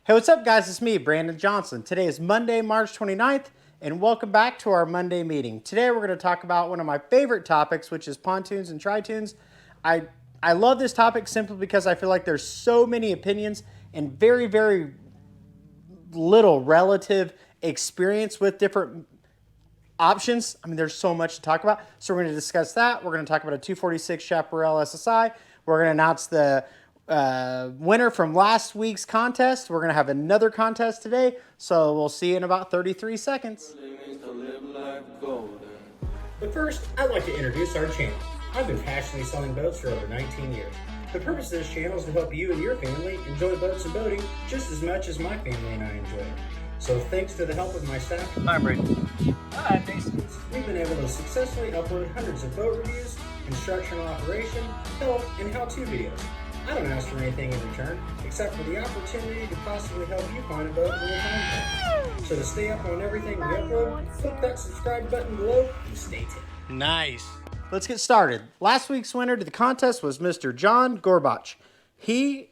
Hey, what's up guys? It's me, Brandon Johnson. Today is Monday, March 29th, and welcome back to our Monday meeting. Today we're going to talk about one of my favorite topics, which is pontoons and tritoons. I love this topic simply because I feel like there's so many opinions and very little relative experience with different options. I mean, there's so much to talk about. So we're going to discuss that. We're going to talk about a 246 Chaparral SSI. We're going to announce the winner from last week's contest. We're going to have another contest today. So we'll see you in about 33 seconds. But first, I'd like to introduce our channel. I've been passionately selling boats for over 19 years. The purpose of this channel is to help you and your family enjoy boats and boating just as much as my family and I enjoy it. So thanks to the help of my staff, Hi, Brandon. Hi, we've been able to successfully upload hundreds of boat reviews, instructional operation, help, and how-to videos. I don't ask for anything in return, except for the opportunity to possibly help you find a boat in your time. So to stay up on everything we upload, click that subscribe button below and stay tuned. Nice. Let's get started. Last week's winner to the contest was Mr. John Gorbach. He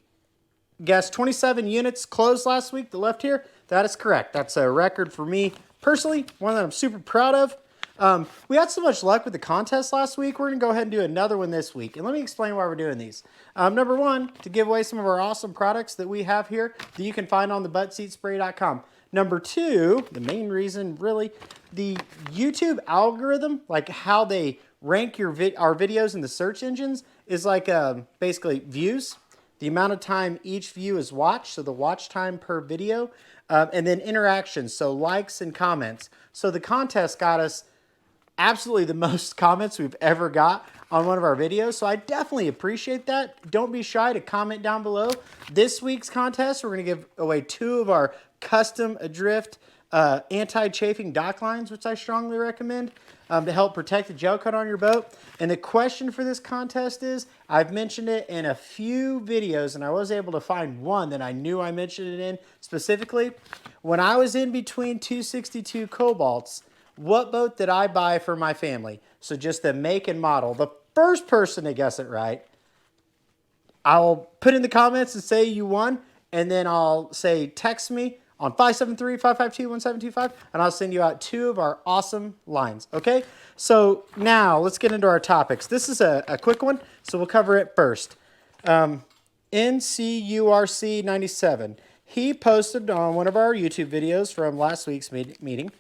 guessed 27 units closed last week that left here. That is correct. That's a record for me personally, one that I'm super proud of. We had so much luck with the contest last week. We're going to go ahead and do another one this week. And let me explain why we're doing these. Number one, to give away some of our awesome products that we have here that you can find on the buttseatspray.com. Number two, the main reason really, the YouTube algorithm, like how they rank our videos in the search engines, is like basically views, the amount of time each view is watched, so the watch time per video, and then interactions, so likes and comments. So the contest got us absolutely the most comments we've ever got on one of our videos, so I definitely appreciate that. Don't be shy to comment down below. This week's contest, we're going to give away 2 of our custom adrift anti-chafing dock lines, which I strongly recommend to help protect the gel coat on your boat. And the question for this contest is, I've mentioned it in a few videos, and I was able to find one that I knew I mentioned it in specifically. When I was in between 262 Cobalts, what boat did I buy for my family? So just the make and model. The first person to guess it right, I'll put in the comments and say you won, and then I'll say text me on 573-552-1725, and I'll send you out 2 of our awesome lines, okay? So now let's get into our topics. This is a quick one, so we'll cover it first. NCURC97, he posted on one of our YouTube videos from last week's meeting,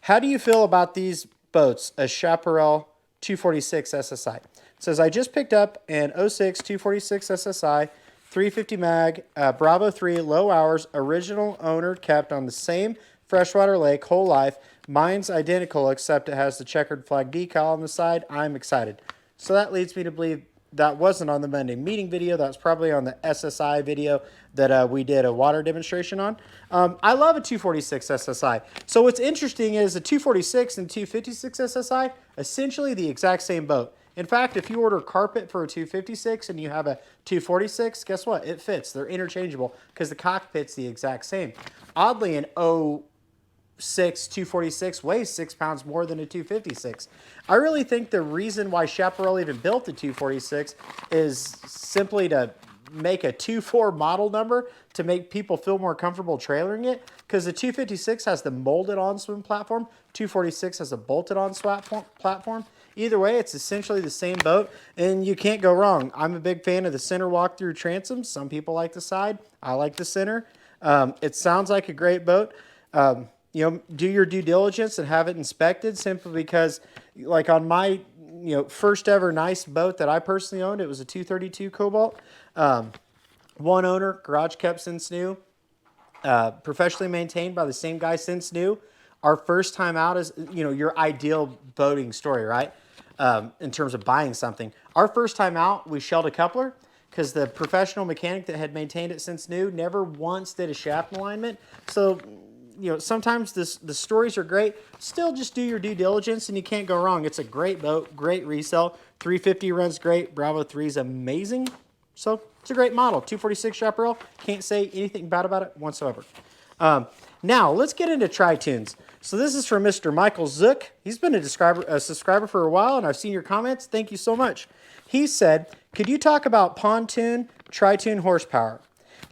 how do you feel about these boats, a Chaparral 246 SSI? It says, I just picked up an 06 246 SSI, 350 mag, Bravo 3, low hours, original owner, kept on the same freshwater lake, whole life. Mine's identical, except it has the checkered flag decal on the side. I'm excited. So that leads me to believe that wasn't on the Monday meeting video. That was probably on the SSI video that we did a water demonstration on. I love a 246 SSI. So what's interesting is a 246 and 256 SSI, essentially the exact same boat. In fact, if you order carpet for a 256 and you have a 246, guess what? It fits. They're interchangeable because the cockpit's the exact same. Oddly, an 06 246 weighs 6 pounds more than a 256. I really think the reason why Chaparral even built the 246 is simply to make a 2.4 model number to make people feel more comfortable trailering it, because the 256 has the molded on swim platform, 246 has a bolted on swap platform. Either way, it's essentially the same boat, and you can't go wrong. I'm a big fan of the center walk-through transoms. Some people like the side. I like the center. It sounds like a great boat. You know, do your due diligence and have it inspected, simply because, like on my first ever nice boat that I personally owned, it was a 232 Cobalt. One owner, garage kept since new, professionally maintained by the same guy since new. Our first time out is, your ideal boating story, right? In terms of buying something. Our first time out, we shelled a coupler because the professional mechanic that had maintained it since new never once did a shaft alignment. So, sometimes the stories are great. Still, just do your due diligence and you can't go wrong. It's a great boat, great resale. 350 runs great. Bravo 3 is amazing. So it's a great model. 246 Chaparral. Can't say anything bad about it whatsoever. Now, let's get into tritoons. So this is from Mr. Michael Zook. He's been a subscriber for a while, and I've seen your comments. Thank you so much. He said, could you talk about pontoon, tritoon horsepower?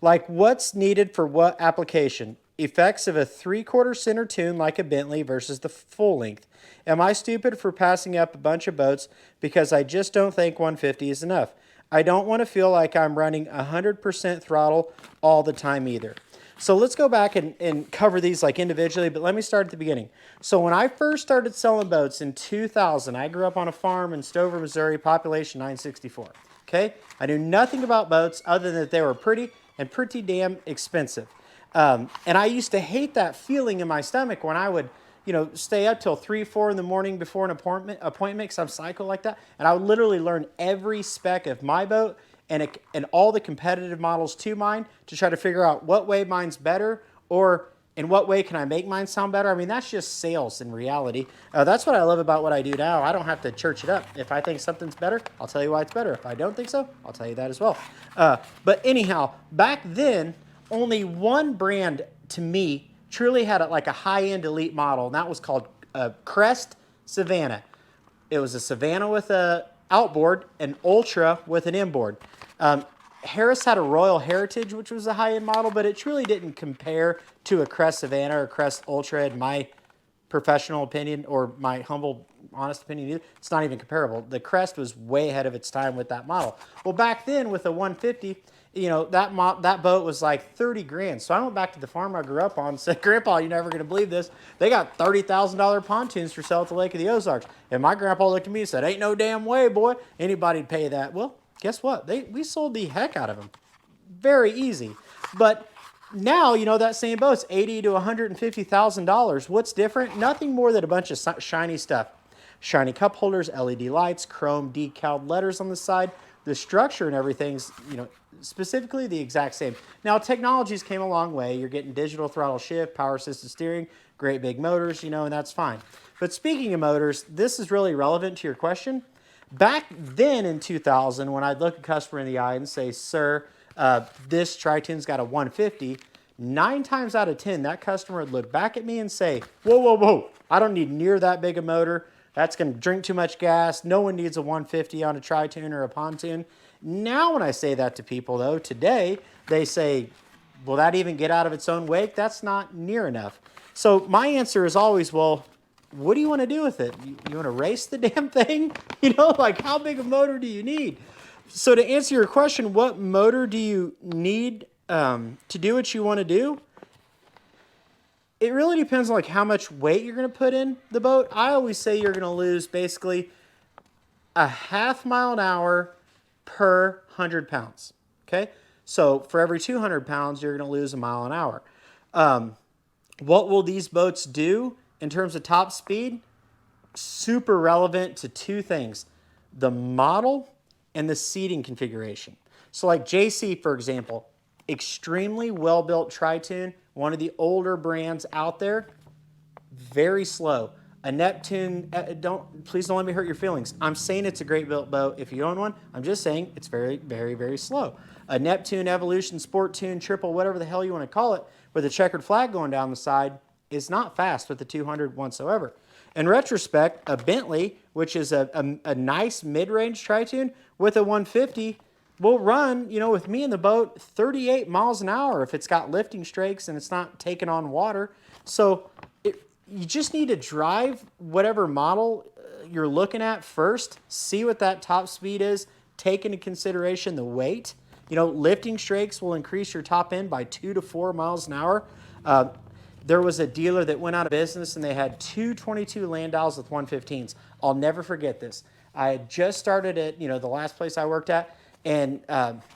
Like what's needed for what application? Effects of a 3/4 center tune like a Bentley versus the full length. Am I stupid for passing up a bunch of boats because I just don't think 150 is enough? I don't want to feel like I'm running 100% throttle all the time either. So let's go back and cover these like individually, but let me start at the beginning. So when I first started selling boats in 2000, I grew up on a farm in Stover, Missouri, population 964. Okay? I knew nothing about boats other than that they were pretty and pretty damn expensive. And I used to hate that feeling in my stomach when I would, stay up till 3, 4 in the morning before an appointment, because I'm psycho like that. And I would literally learn every spec of my boat and all the competitive models to mine to try to figure out what way mine's better or in what way can I make mine sound better. I mean, that's just sales in reality. That's what I love about what I do now. I don't have to church it up. If I think something's better, I'll tell you why it's better. If I don't think so, I'll tell you that as well. But anyhow, back then, only one brand to me truly had like a high-end elite model, and that was called Crest Savannah. It was a Savannah with a outboard, an Ultra with an inboard. Harris had a Royal Heritage, which was a high-end model, but it truly didn't compare to a Crest Savannah or Crest Ultra in my professional opinion or my humble, honest opinion either. It's not even comparable. The Crest was way ahead of its time with that model. Well, back then with a 150, that boat was like 30 grand. So I went back to the farm I grew up on and said, Grandpa, you're never going to believe this. They got $30,000 pontoons for sale at the Lake of the Ozarks. And my grandpa looked at me and said, ain't no damn way, boy, anybody'd pay that. Well, guess what? We sold the heck out of them. Very easy. But now, that same boat's $80,000 to $150,000. What's different? Nothing more than a bunch of shiny stuff. Shiny cup holders, LED lights, chrome decaled letters on the side. The structure and everything's, specifically the exact same. Now, technologies came a long way. You're getting digital throttle shift, power assisted steering, great big motors, and that's fine. But speaking of motors, this is really relevant to your question. Back then in 2000, when I'd look a customer in the eye and say, sir, this Tritoon's got a 150, 9 times out of 10, that customer would look back at me and say, whoa, whoa, whoa, I don't need near that big a motor. That's going to drink too much gas. No one needs a 150 on a Tritoon or a Pontoon. Now when I say that to people, though, today, they say, will that even get out of its own wake? That's not near enough. So my answer is always, well, what do you want to do with it? You want to race the damn thing? Like how big a motor do you need? So to answer your question, what motor do you need to do what you want to do? It really depends on like how much weight you're going to put in the boat. I always say you're going to lose basically a half mile an hour per 100 pounds. Okay? So for every 200 pounds, you're going to lose a mile an hour. What will these boats do in terms of top speed? Super relevant to two things: the model and the seating configuration. So like JC, for example, extremely well-built Tritoon, one of the older brands out there, very slow. A Neptune, please don't let me hurt your feelings. I'm saying it's a great built boat. If you own one, I'm just saying it's very, very, very slow. A Neptune, Evolution, Sport Tune, Triple, whatever the hell you want to call it, with a checkered flag going down the side, is not fast with the 200 whatsoever. In retrospect, a Bentley, which is a nice mid-range Tritoon with a 150, will run, with me in the boat, 38 miles an hour if it's got lifting strakes and it's not taking on water. So you just need to drive whatever model you're looking at first, see what that top speed is, take into consideration the weight. Lifting strakes will increase your top end by 2 to 4 miles an hour. There was a dealer that went out of business and they had 222 Landows with 115s. I'll never forget this. I had just started at, the last place I worked at. And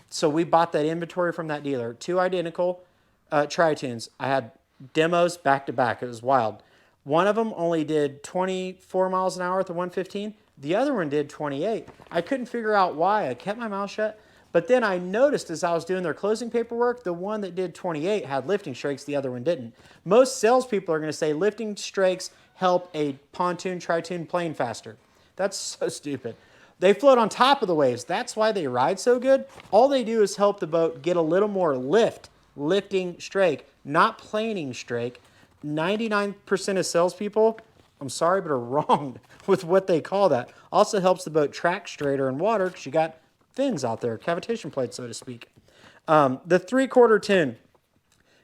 so we bought that inventory from that dealer, 2 identical Tritoons. I had demos back to back. It was wild. One of them only did 24 miles an hour with the 115. The other one did 28. I couldn't figure out why. I kept my mouth shut. But then I noticed as I was doing their closing paperwork, the one that did 28 had lifting strakes, the other one didn't. Most salespeople are going to say lifting strakes help a pontoon Tritoon plane faster. That's so stupid. They float on top of the waves. That's why they ride so good. All they do is help the boat get a little more lifting strake, not planing strake. 99% of salespeople, I'm sorry, but are wrong with what they call that. Also helps the boat track straighter in water because you got fins out there, cavitation plates, so to speak. The 3/4 tune,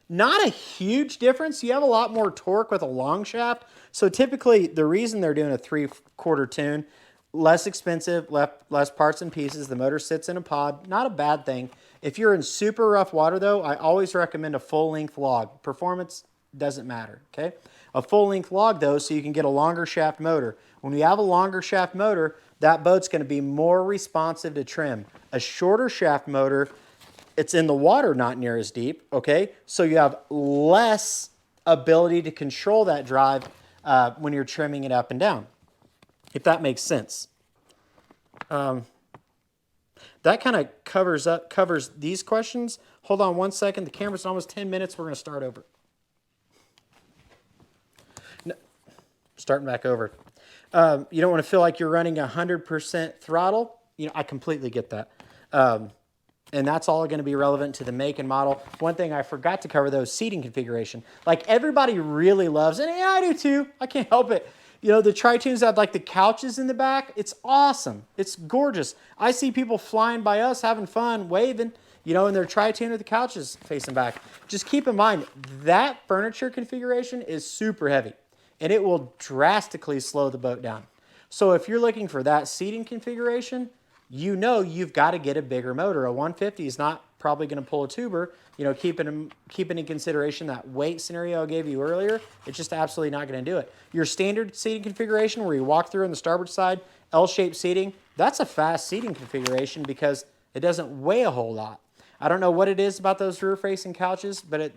not a huge difference. You have a lot more torque with a long shaft. So typically the reason they're doing a 3/4 tune, less expensive, less parts and pieces. The motor sits in a pod, not a bad thing. If you're in super rough water though, I always recommend a full length log. Performance doesn't matter, okay? A full length log though, so you can get a longer shaft motor. When you have a longer shaft motor, that boat's gonna be more responsive to trim. A shorter shaft motor, it's in the water not near as deep, okay? So you have less ability to control that drive when you're trimming it up and down, if that makes sense. That kind of covers these questions. Hold on one second. The camera's almost 10 minutes. We're going to start over. No, starting back over. You don't want to feel like you're running 100% throttle. You know, I completely get that. And that's all going to be relevant to the make and model. One thing I forgot to cover though is seating configuration. Like everybody really loves, and yeah, I do too. I can't help it. You know, the Tritoons have like the couches in the back. It's awesome. It's gorgeous. I see people flying by us having fun, waving, you know, in their Tritoon with the couches facing back. Just keep in mind that furniture configuration is super heavy and it will drastically slow the boat down. So if you're looking for that seating configuration, you know you've got to get a bigger motor. A 150 is not probably going to pull a tuber. You know, keeping in consideration that weight scenario I gave you earlier, it's just absolutely not going to do it. Your standard seating configuration where you walk through on the starboard side, L-shaped seating, that's a fast seating configuration because it doesn't weigh a whole lot. I don't know what it is about those rear-facing couches, but it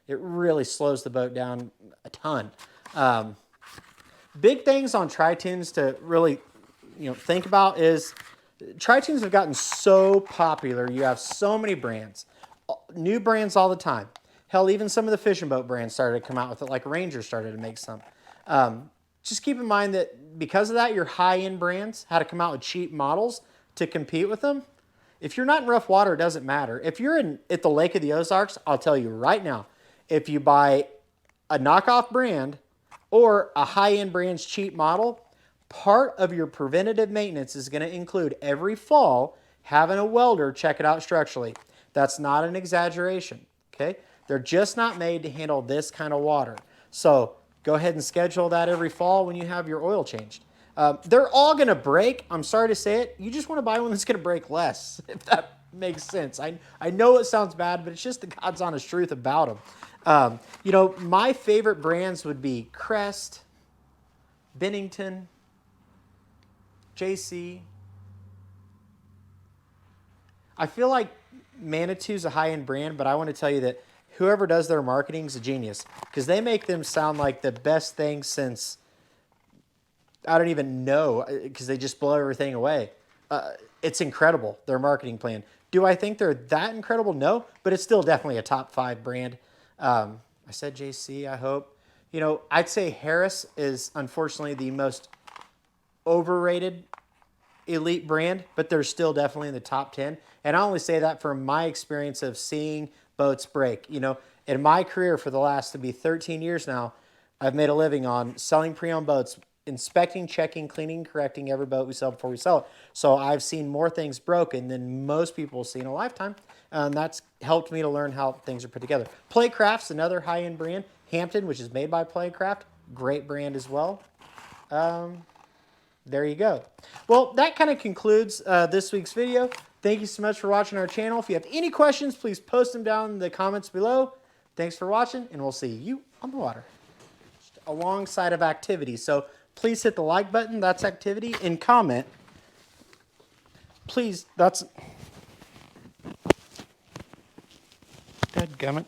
really slows the boat down a ton. Big things on Tritoons to really, you know, think about is Tritoons have gotten so popular. You have so many brands, new brands all the time. Hell, even some of the fishing boat brands started to come out with it, like Ranger started to make some. Just keep in mind that because of that, your high-end brands had to come out with cheap models to compete with them. If you're not in rough water, it doesn't matter. If you're at the Lake of the Ozarks, I'll tell you right now, if you buy a knockoff brand or a high-end brand's cheap model, part of your preventative maintenance is going to include every fall having a welder check it out structurally. That's not an exaggeration, okay? They're just not made to handle this kind of water. So go ahead and schedule that every fall when you have your oil changed. They're all going to break. I'm sorry to say it. You just want to buy one that's going to break less, if that makes sense. I know it sounds bad, but it's just the God's honest truth about them. You know, my favorite brands would be Crest, Bennington, JC. I feel like Manitou's a high-end brand, but I want to tell you that whoever does their marketing is a genius because they make them sound like the best thing since, I don't even know, because they just blow everything away. It's incredible, their marketing plan. Do I think they're that incredible? No, but it's still definitely a top 5 brand. I said JC, I hope. You know, I'd say Harris is unfortunately the most overrated elite brand, but they're still definitely in the top 10. And I only say that from my experience of seeing boats break. You know, in my career for the last to be 13 years now, I've made a living on selling pre-owned boats, inspecting, checking, cleaning, correcting every boat we sell before we sell it. So I've seen more things broken than most people see in a lifetime. And that's helped me to learn how things are put together. Playcraft's another high-end brand. Hampton, which is made by Playcraft, great brand as well. There you go. Well, that kind of concludes this week's video. Thank you so much for watching our channel. If you have any questions, please post them down in the comments below. Thanks for watching, and we'll see you on the water alongside of activity. So please hit the like button. That's activity. And comment. Please, that's... Dadgummit.